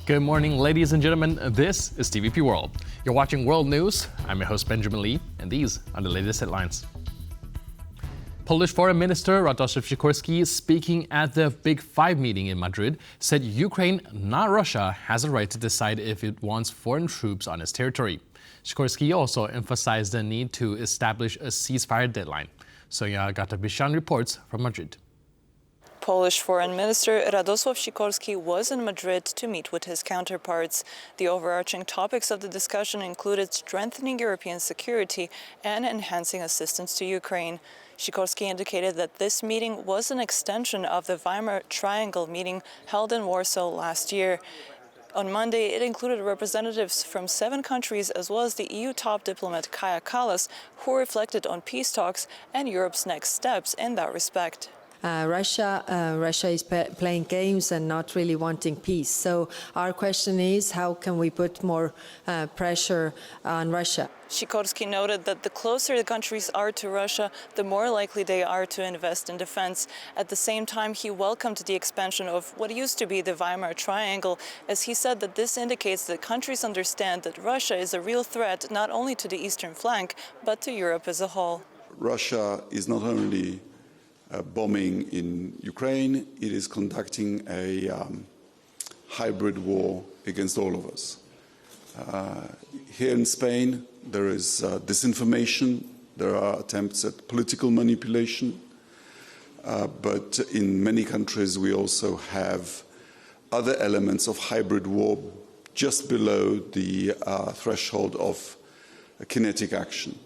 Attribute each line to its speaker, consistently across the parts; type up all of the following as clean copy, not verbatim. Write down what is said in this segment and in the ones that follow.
Speaker 1: Good morning, ladies and gentlemen. This is TVP World. You're watching World News. I'm your host, Benjamin Lee, and these are the latest headlines. Polish Foreign Minister Radosław Sikorski, speaking at the Big Five meeting in Madrid, said Ukraine, not Russia, has a right to decide if it wants foreign troops on its territory. Sikorski also emphasized the need to establish a ceasefire deadline. Sonia Gatabishan reports from Madrid.
Speaker 2: Polish Foreign Minister Radosław Sikorski was in Madrid to meet with his counterparts. The overarching topics of the discussion included strengthening European security and enhancing assistance to Ukraine. Sikorski indicated that this meeting was an extension of the Weimar Triangle meeting held in Warsaw last year. On Monday, it included representatives from 7 countries as well as the EU top diplomat Kaja Kallas, who reflected on peace talks and Europe's next steps in that respect.
Speaker 3: Russia is playing games and not really wanting peace. So our question is, how can we put more pressure on Russia?
Speaker 2: Sikorski noted that the closer the countries are to Russia, the more likely they are to invest in defense. At the same time, he welcomed the expansion of what used to be the Weimar Triangle, as he said that this indicates that countries understand that Russia is a real threat not only to the Eastern Flank, but to Europe as a whole.
Speaker 4: Russia is not only bombing in Ukraine, it is conducting a hybrid war against all of us. Here in Spain, there is disinformation, there are attempts at political manipulation, but in many countries we also have other elements of hybrid war just below the threshold of kinetic action.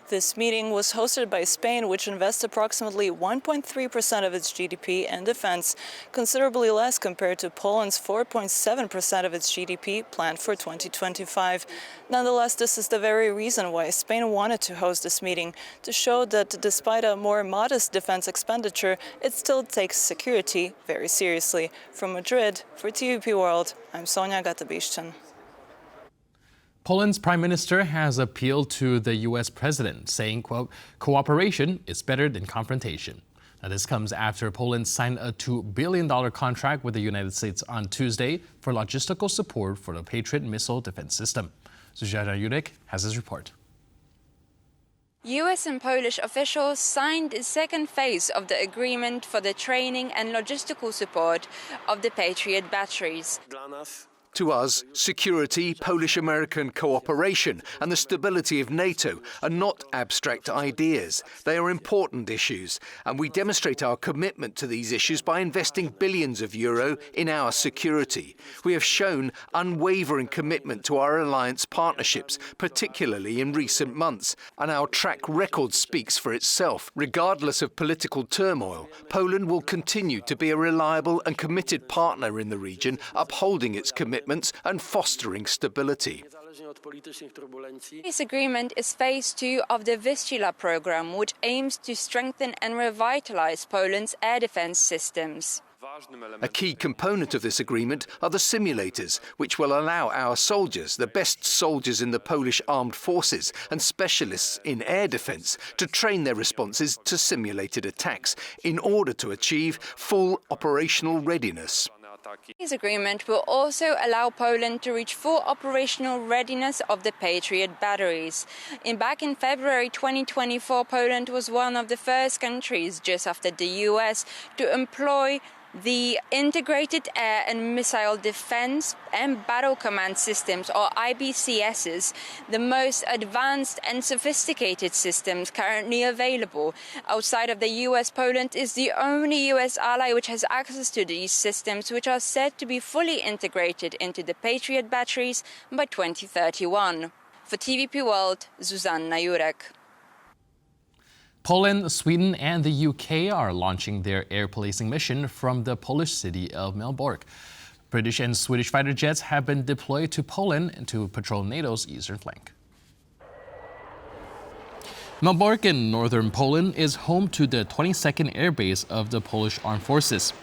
Speaker 2: This meeting was hosted by Spain, which invests approximately 1.3% of its GDP in defense, considerably less compared to Poland's 4.7% of its GDP planned for 2025. Nonetheless, this is the very reason why Spain wanted to host this meeting, to show that despite a more modest defense expenditure, it still takes security very seriously. From Madrid, for TVP World, I'm Sonia Gatabishchan.
Speaker 1: Poland's prime minister has appealed to the U.S. president, saying, quote, cooperation is better than confrontation. Now, this comes after Poland signed a $2 billion contract with the United States on Tuesday for logistical support for the Patriot missile defense system. Zuzana Jurek has this report.
Speaker 5: U.S. and Polish officials signed the second phase of the agreement for the training and logistical support of the Patriot batteries.
Speaker 6: To us, security, Polish-American cooperation and the stability of NATO are not abstract ideas. They are important issues, and we demonstrate our commitment to these issues by investing billions of euro in our security. We have shown unwavering commitment to our alliance partnerships, particularly in recent months, and our track record speaks for itself. Regardless of political turmoil, Poland will continue to be a reliable and committed partner in the region, upholding its commitments and fostering stability.
Speaker 5: This agreement is phase 2 of the Vistula program, which aims to strengthen and revitalize Poland's air defense systems.
Speaker 6: A key component of this agreement are the simulators, which will allow our soldiers, the best soldiers in the Polish armed forces and specialists in air defense, to train their responses to simulated attacks in order to achieve full operational readiness.
Speaker 5: This agreement will also allow Poland to reach full operational readiness of the Patriot batteries. Back in February 2024, Poland was one of the first countries, just after the U.S., to employ the Integrated Air and Missile Defense and Battle Command Systems, or IBCSs, the most advanced and sophisticated systems currently available. Outside of the US, Poland is the only US ally which has access to these systems, which are said to be fully integrated into the Patriot batteries by 2031. For TVP World, Zuzana Jurek.
Speaker 1: Poland, Sweden and the UK are launching their air policing mission from the Polish city of Malbork. British and Swedish fighter jets have been deployed to Poland to patrol NATO's eastern flank. Malbork in northern Poland is home to the 22nd Air Base of the Polish Armed Forces.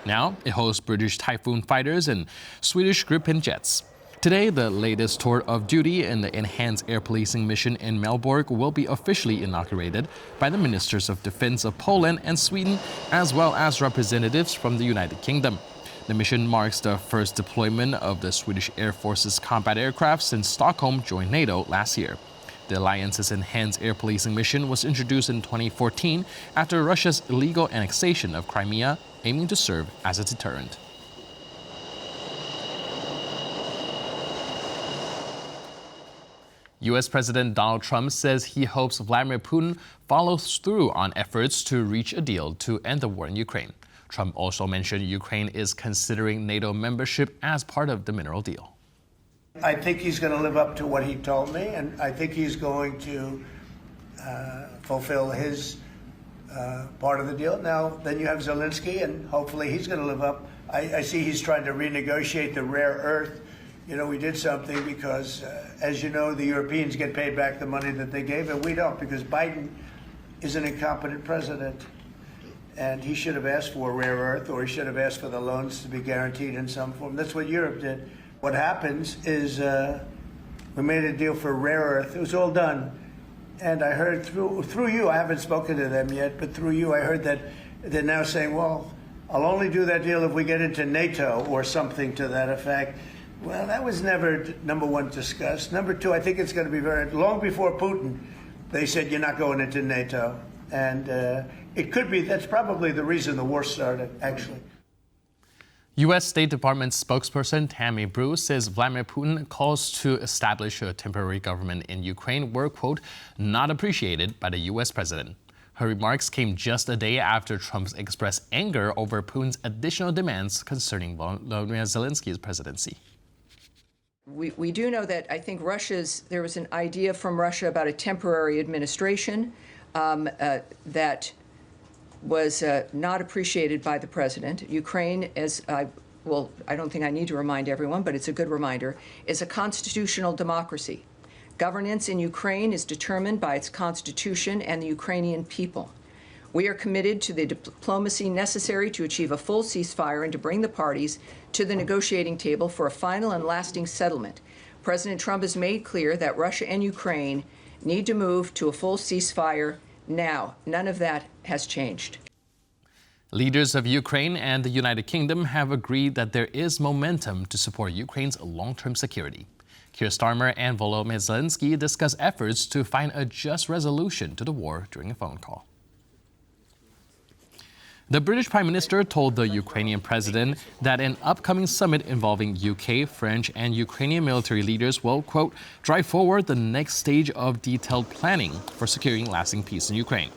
Speaker 1: Now, it hosts British Typhoon fighters and Swedish Gripen jets. Today, the latest tour of duty in the enhanced air policing mission in Malbork will be officially inaugurated by the Ministers of Defense of Poland and Sweden, as well as representatives from the United Kingdom. The mission marks the first deployment of the Swedish Air Force's combat aircraft since Stockholm joined NATO last year. The alliance's enhanced air policing mission was introduced in 2014 after Russia's illegal annexation of Crimea, aiming to serve as a deterrent. U.S. President Donald Trump says he hopes Vladimir Putin follows through on efforts to reach a deal to end the war in Ukraine. Trump also mentioned Ukraine is considering NATO membership as part of the mineral deal.
Speaker 7: I think he's going to live up to what he told me, and I think he's going to fulfill his part of the deal. Now, then you have Zelensky, and hopefully he's going to live up. I see he's trying to renegotiate the rare earth. You know, we did something because, as you know, the Europeans get paid back the money that they gave, and we don't, because Biden is an incompetent president. And he should have asked for rare earth, or he should have asked for the loans to be guaranteed in some form. That's what Europe did. What happens is we made a deal for rare earth. It was all done. And I heard through you, I haven't spoken to them yet, but through you I heard that they're now saying, well, I'll only do that deal if we get into NATO or something to that effect. Well, that was never, number one, discussed. Number two, I think it's going to be very, long before Putin, they said you're not going into NATO. And it could be, that's probably the reason the war started, actually.
Speaker 1: U.S. State Department spokesperson Tammy Bruce says Vladimir Putin calls to establish a temporary government in Ukraine were, quote, not appreciated by the U.S. president. Her remarks came just a day after Trump expressed anger over Putin's additional demands concerning Volodymyr Zelensky's presidency.
Speaker 8: We do know that I think there was an idea from Russia about a temporary administration that was not appreciated by the president. Ukraine, I don't think I need to remind everyone, but it's a good reminder, is a constitutional democracy. Governance in Ukraine is determined by its constitution and the Ukrainian people. We are committed to the diplomacy necessary to achieve a full ceasefire and to bring the parties to the negotiating table for a final and lasting settlement. President Trump has made clear that Russia and Ukraine need to move to a full ceasefire now. None of that has changed.
Speaker 1: Leaders of Ukraine and the United Kingdom have agreed that there is momentum to support Ukraine's long-term security. Keir Starmer and Volodymyr Zelensky discuss efforts to find a just resolution to the war during a phone call. The British Prime Minister told the Ukrainian president that an upcoming summit involving UK, French, and Ukrainian military leaders will, quote, drive forward the next stage of detailed planning for securing lasting peace in Ukraine.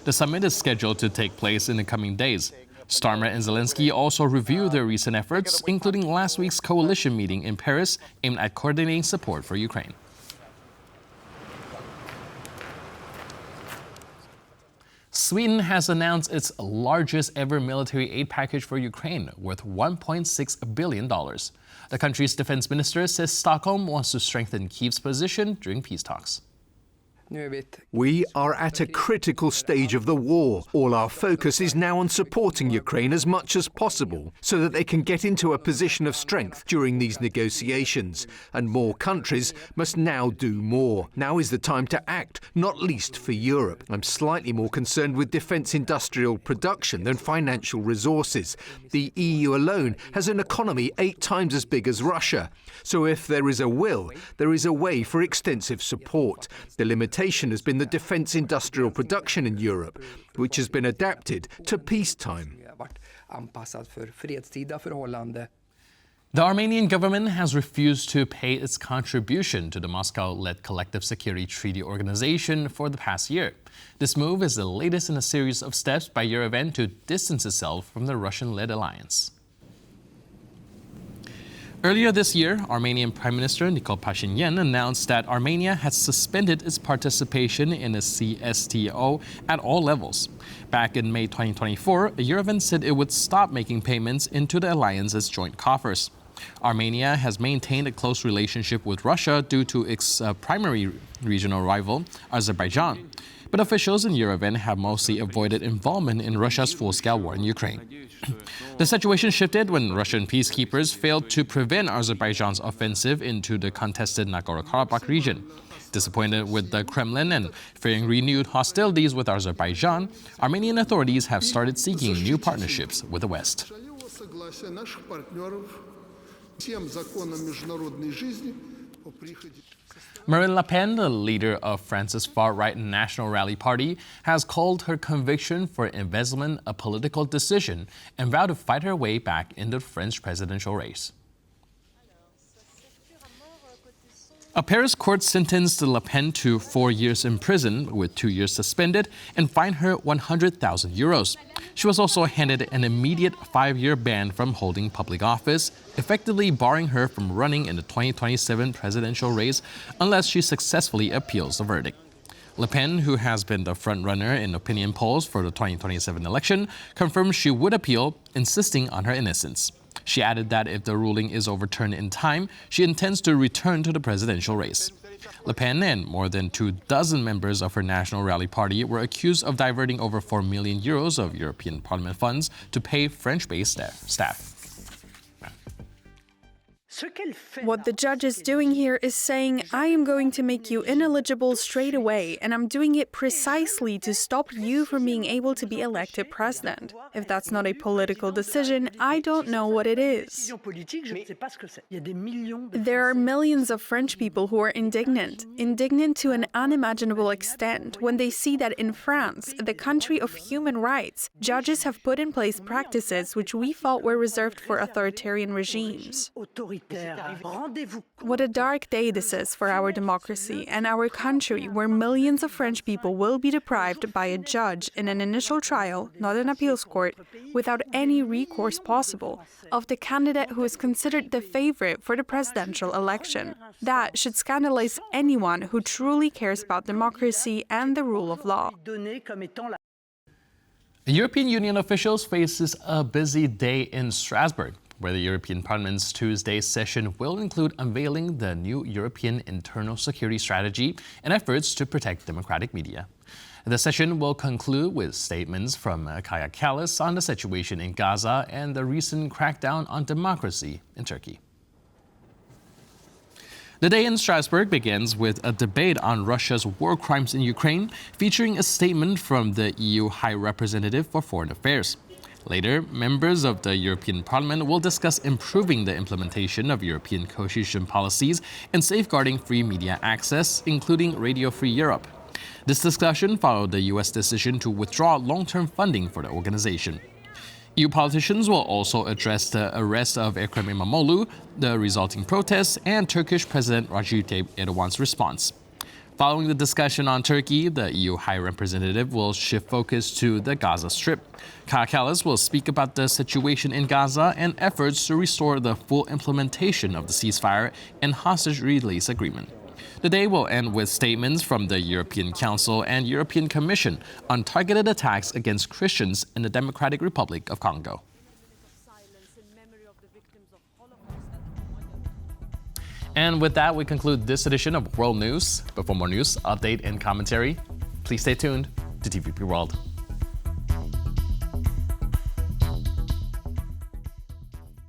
Speaker 1: The summit is scheduled to take place in the coming days. Starmer and Zelensky also reviewed their recent efforts, including last week's coalition meeting in Paris aimed at coordinating support for Ukraine. Sweden has announced its largest ever military aid package for Ukraine, worth $1.6 billion. The country's defense minister says Stockholm wants to strengthen Kyiv's position during peace talks.
Speaker 6: We are at a critical stage of the war. All our focus is now on supporting Ukraine as much as possible so that they can get into a position of strength during these negotiations. And more countries must now do more. Now is the time to act, not least for Europe. I'm slightly more concerned with defence industrial production than financial resources. The EU alone has an economy 8 times as big as Russia. So if there is a will, there is a way for extensive support. The limitation has been the defence industrial production in Europe, which has been adapted to peacetime.
Speaker 1: The Armenian government has refused to pay its contribution to the Moscow-led Collective Security Treaty Organization for the past year. This move is the latest in a series of steps by Yerevan to distance itself from the Russian-led alliance. Earlier this year, Armenian Prime Minister Nikol Pashinyan announced that Armenia had suspended its participation in the CSTO at all levels. Back in May 2024, Yerevan said it would stop making payments into the alliance's joint coffers. Armenia has maintained a close relationship with Russia due to its primary regional rival, Azerbaijan. But officials in Yerevan have mostly avoided involvement in Russia's full-scale war in Ukraine. The situation shifted when Russian peacekeepers failed to prevent Azerbaijan's offensive into the contested Nagorno-Karabakh region. Disappointed with the Kremlin and fearing renewed hostilities with Azerbaijan, Armenian authorities have started seeking new partnerships with the West.
Speaker 9: согласия наших партнеров всем законам международной жизни по приходе.
Speaker 1: Marine Le Pen, the leader of France's far-right National Rally Party, has called her conviction for embezzlement a political decision and vowed to fight her way back into the French presidential race. A Paris court sentenced Le Pen to 4 years in prison, with 2 years suspended, and fined her 100,000 euros. She was also handed an immediate 5-year ban from holding public office, effectively barring her from running in the 2027 presidential race unless she successfully appeals the verdict. Le Pen, who has been the frontrunner in opinion polls for the 2027 election, confirmed she would appeal, insisting on her innocence. She added that if the ruling is overturned in time, she intends to return to the presidential race. Le Pen and more than 24 members of her National Rally Party were accused of diverting over 4 million euros of European Parliament funds to pay French-based staff.
Speaker 10: What the judge is doing here is saying, I am going to make you ineligible straight away, and I'm doing it precisely to stop you from being able to be elected president. If that's not a political decision, I don't know what it is. There are millions of French people who are indignant to an unimaginable extent when they see that in France, the country of human rights, judges have put in place practices which we thought were reserved for authoritarian regimes. What a dark day this is for our democracy and our country, where millions of French people will be deprived by a judge in an initial trial, not an appeals court, without any recourse possible, of the candidate who is considered the favorite for the presidential election. That should scandalize anyone who truly cares about democracy and the rule of law.
Speaker 1: European Union officials faces a busy day in Strasbourg, where the European Parliament's Tuesday session will include unveiling the new European internal security strategy and efforts to protect democratic media. The session will conclude with statements from Kaja Kallas on the situation in Gaza and the recent crackdown on democracy in Turkey. The day in Strasbourg begins with a debate on Russia's war crimes in Ukraine, featuring a statement from the EU High Representative for Foreign Affairs. Later, members of the European Parliament will discuss improving the implementation of European cohesion policies and safeguarding free media access, including Radio Free Europe. This discussion followed the U.S. decision to withdraw long-term funding for the organization. EU politicians will also address the arrest of Ekrem İmamoğlu, the resulting protests, and Turkish President Recep Tayyip Erdogan's response. Following the discussion on Turkey, the EU High Representative will shift focus to the Gaza Strip. Kaja Kallas will speak about the situation in Gaza and efforts to restore the full implementation of the ceasefire and hostage release agreement. The day will end with statements from the European Council and European Commission on targeted attacks against Christians in the Democratic Republic of Congo. And with that, we conclude this edition of World News. But for more news, update, and commentary, please stay tuned to TVP World.